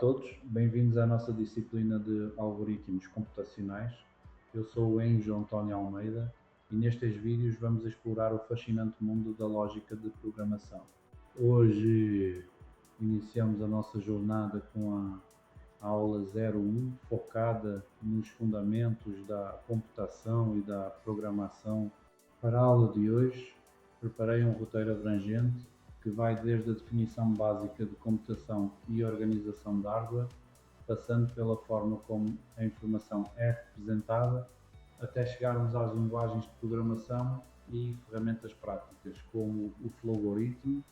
todos, bem-vindos à nossa disciplina de algoritmos computacionais. Eu sou o Enjo António Almeida e nestes vídeos vamos explorar o fascinante mundo da lógica de programação. Hoje iniciamos a nossa jornada com a aula 01, focada nos fundamentos da computação e da programação. Para a aula de hoje, preparei um roteiro abrangente que vai desde a definição básica de computação e organização de hardware, passando pela forma como a informação é representada, até chegarmos às linguagens de programação e ferramentas práticas, como o Flowgoritmo.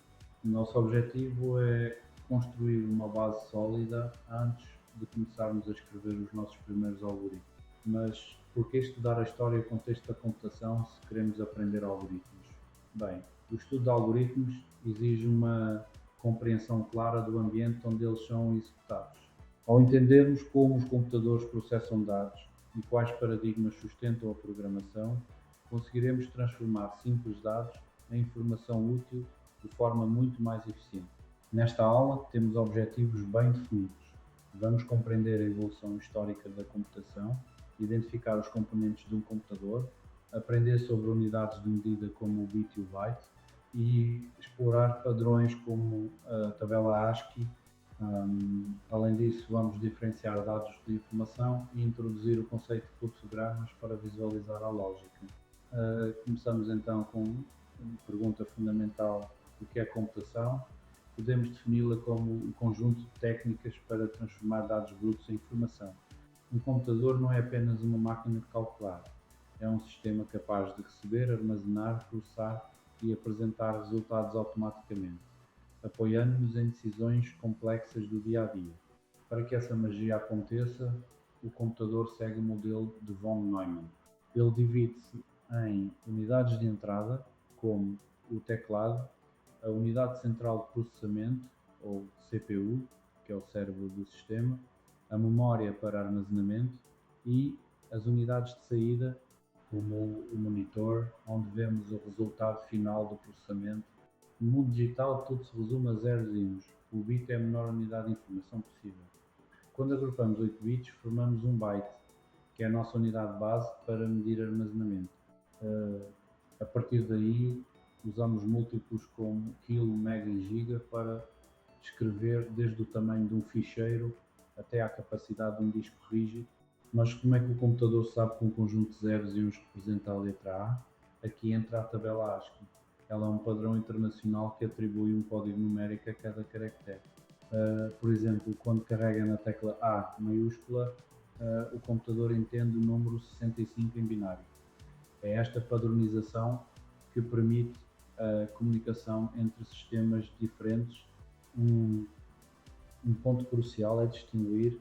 O nosso objetivo é construir uma base sólida antes de começarmos a escrever os nossos primeiros algoritmos. Mas por que estudar a história e o contexto da computação se queremos aprender algoritmos? Bem, o estudo de algoritmos exige uma compreensão clara do ambiente onde eles são executados. Ao entendermos como os computadores processam dados e quais paradigmas sustentam a programação, conseguiremos transformar simples dados em informação útil de forma muito mais eficiente. Nesta aula temos objetivos bem definidos. Vamos compreender a evolução histórica da computação, identificar os componentes de um computador, aprender sobre unidades de medida como o bit e o byte e explorar padrões como a tabela ASCII. Além disso, vamos diferenciar dados de informação e introduzir o conceito de fluxogramas para visualizar a lógica. Começamos então com uma pergunta fundamental: o que é computação? Podemos defini-la como um conjunto de técnicas para transformar dados brutos em informação. Um computador não é apenas uma máquina de calcular, é um sistema capaz de receber, armazenar, processar e apresentar resultados automaticamente, apoiando-nos em decisões complexas do dia a dia. Para que essa magia aconteça, o computador segue o modelo de von Neumann. Ele divide-se em unidades de entrada, como o teclado, a unidade central de processamento, ou CPU, que é o cérebro do sistema, a memória para armazenamento e as unidades de saída, como o monitor, onde vemos o resultado final do processamento. No mundo digital, tudo se resume a zeros e uns. O bit é a menor unidade de informação possível. Quando agrupamos 8 bits, formamos um byte, que é a nossa unidade base para medir armazenamento. A partir daí, usamos múltiplos como quilo, mega e giga para descrever desde o tamanho de um ficheiro até à capacidade de um disco rígido. Mas como é que o computador sabe que um conjunto de zeros e uns representa a letra A? Aqui entra a tabela ASCII. Ela é um padrão internacional que atribui um código numérico a cada caractere. Por exemplo, quando carrega na tecla A maiúscula, o computador entende o número 65 em binário. É esta padronização que permite a comunicação entre sistemas diferentes. Um ponto crucial é distinguir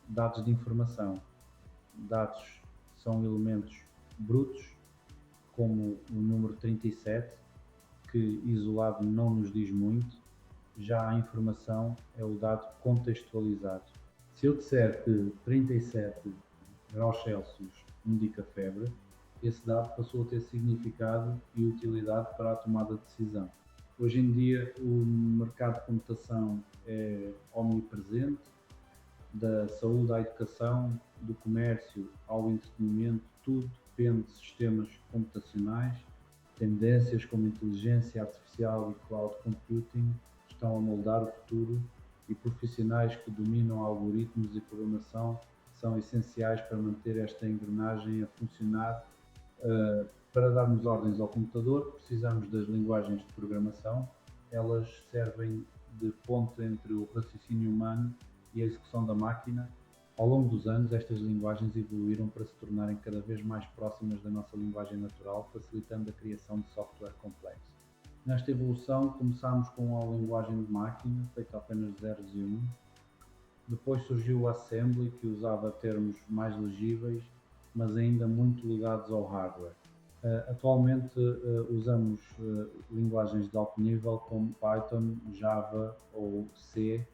dados de informação. Dados são elementos brutos, como o número 37, que isolado não nos diz muito. Já a informação é o dado contextualizado. Se eu disser que 37 graus Celsius indica febre, esse dado passou a ter significado e utilidade para a tomada de decisão. Hoje em dia o mercado de computação é omnipresente, da saúde à educação, do comércio ao entretenimento, tudo depende de sistemas computacionais. Tendências como inteligência artificial e cloud computing estão a moldar o futuro e profissionais que dominam algoritmos e programação são essenciais para manter esta engrenagem a funcionar. Para darmos ordens ao computador, precisamos das linguagens de programação. Elas servem de ponte entre o raciocínio humano e a execução da máquina. Ao longo dos anos, estas linguagens evoluíram para se tornarem cada vez mais próximas da nossa linguagem natural, facilitando a criação de software complexo. Nesta evolução, começámos com a linguagem de máquina, feita apenas de zeros e uns. Depois surgiu o Assembly, que usava termos mais legíveis, mas ainda muito ligados ao hardware. Atualmente usamos linguagens de alto nível como Python, Java ou C.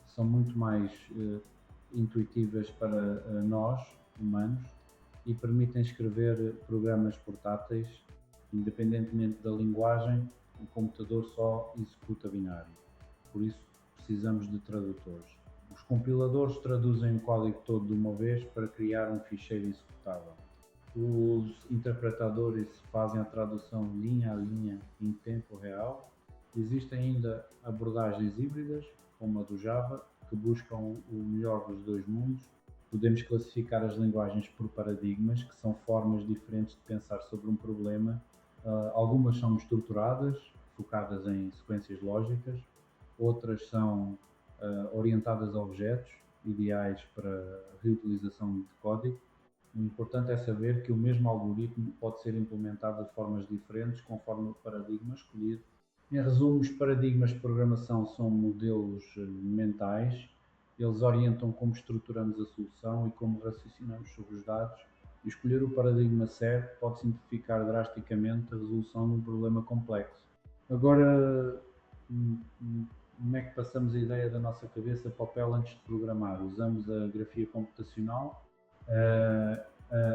São muito mais intuitivas para nós, humanos, e permitem escrever programas portáteis. Independentemente da linguagem, o computador só executa binário. Por isso, precisamos de tradutores. Os compiladores traduzem o código todo de uma vez para criar um ficheiro executável. Os interpretadores fazem a tradução linha a linha em tempo real. Existem ainda abordagens híbridas, como a do Java, que buscam o melhor dos dois mundos. Podemos classificar as linguagens por paradigmas, que são formas diferentes de pensar sobre um problema. Algumas são estruturadas, focadas em sequências lógicas, outras são orientadas a objetos, ideais para reutilização de código. O importante é saber que o mesmo algoritmo pode ser implementado de formas diferentes conforme o paradigma escolhido. Em resumo, os paradigmas de programação são modelos mentais. Eles orientam como estruturamos a solução e como raciocinamos sobre os dados. E escolher o paradigma certo pode simplificar drasticamente a resolução de um problema complexo. Agora, como é que passamos a ideia da nossa cabeça para o papel antes de programar? Usamos a grafia computacional.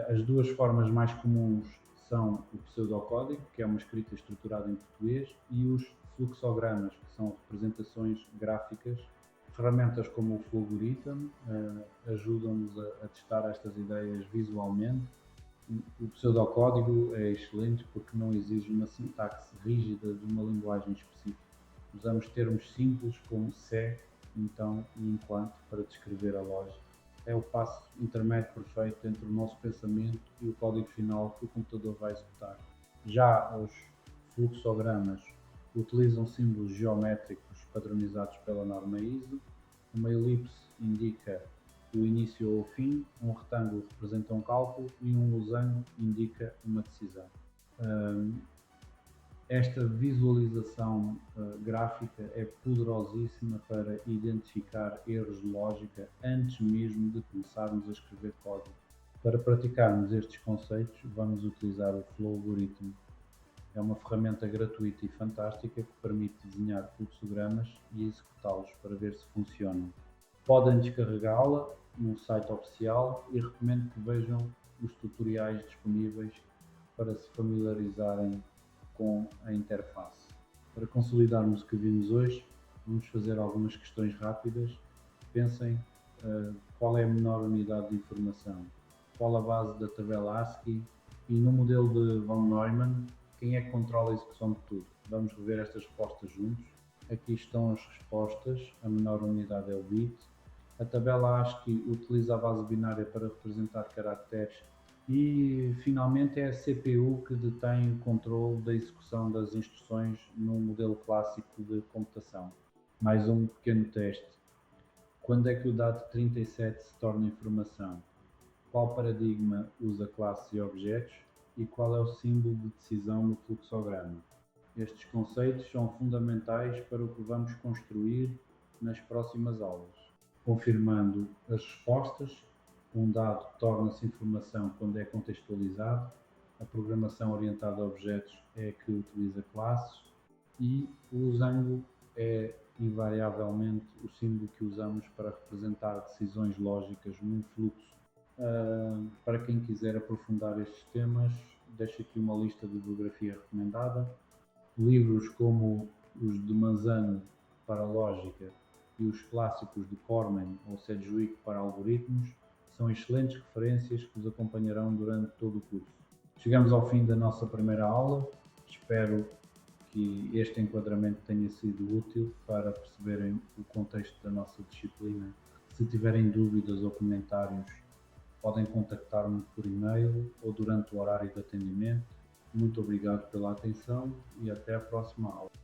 As duas formas mais comuns são o pseudocódigo, que é uma escrita estruturada em português, e os fluxogramas, que são representações gráficas. Ferramentas como o Flowgorithm ajudam-nos a testar estas ideias visualmente. O pseudocódigo é excelente porque não exige uma sintaxe rígida de uma linguagem específica. Usamos termos simples como se, então e enquanto para descrever a lógica. É o passo intermédio perfeito entre o nosso pensamento e o código final que o computador vai executar. Já os fluxogramas utilizam símbolos geométricos padronizados pela norma ISO. Uma elipse indica o início ou o fim, um retângulo representa um cálculo e um losango indica uma decisão. Esta visualização gráfica é poderosíssima para identificar erros de lógica antes mesmo de começarmos a escrever código. Para praticarmos estes conceitos, vamos utilizar o Flowgorithm. É uma ferramenta gratuita e fantástica que permite desenhar fluxogramas e executá-los para ver se funcionam. Podem descarregá-la no site oficial e recomendo que vejam os tutoriais disponíveis para se familiarizarem com a interface. Para consolidarmos o que vimos hoje, vamos fazer algumas questões rápidas. Pensem qual é a menor unidade de informação, qual a base da tabela ASCII e no modelo de von Neumann, quem é que controla a execução de tudo. Vamos rever estas respostas juntos. Aqui estão as respostas, a menor unidade é o bit. A tabela ASCII utiliza a base binária para representar caracteres e, finalmente, é a CPU que detém o controle da execução das instruções no modelo clássico de computação. Mais um pequeno teste. Quando é que o dado 37 se torna informação? Qual paradigma usa classes e objetos? E qual é o símbolo de decisão no fluxograma? Estes conceitos são fundamentais para o que vamos construir nas próximas aulas. Confirmando as respostas, um dado torna-se informação quando é contextualizado, a programação orientada a objetos é a que utiliza classes e o losango é invariavelmente o símbolo que usamos para representar decisões lógicas num fluxo. Para quem quiser aprofundar estes temas, deixo aqui uma lista de bibliografia recomendada. Livros como os de Manzano para a lógica e os clássicos de Cormen ou Sedgwick para algoritmos são excelentes referências que os acompanharão durante todo o curso. Chegamos ao fim da nossa primeira aula. Espero que este enquadramento tenha sido útil para perceberem o contexto da nossa disciplina. Se tiverem dúvidas ou comentários, podem contactar-me por e-mail ou durante o horário de atendimento. Muito obrigado pela atenção e até a próxima aula.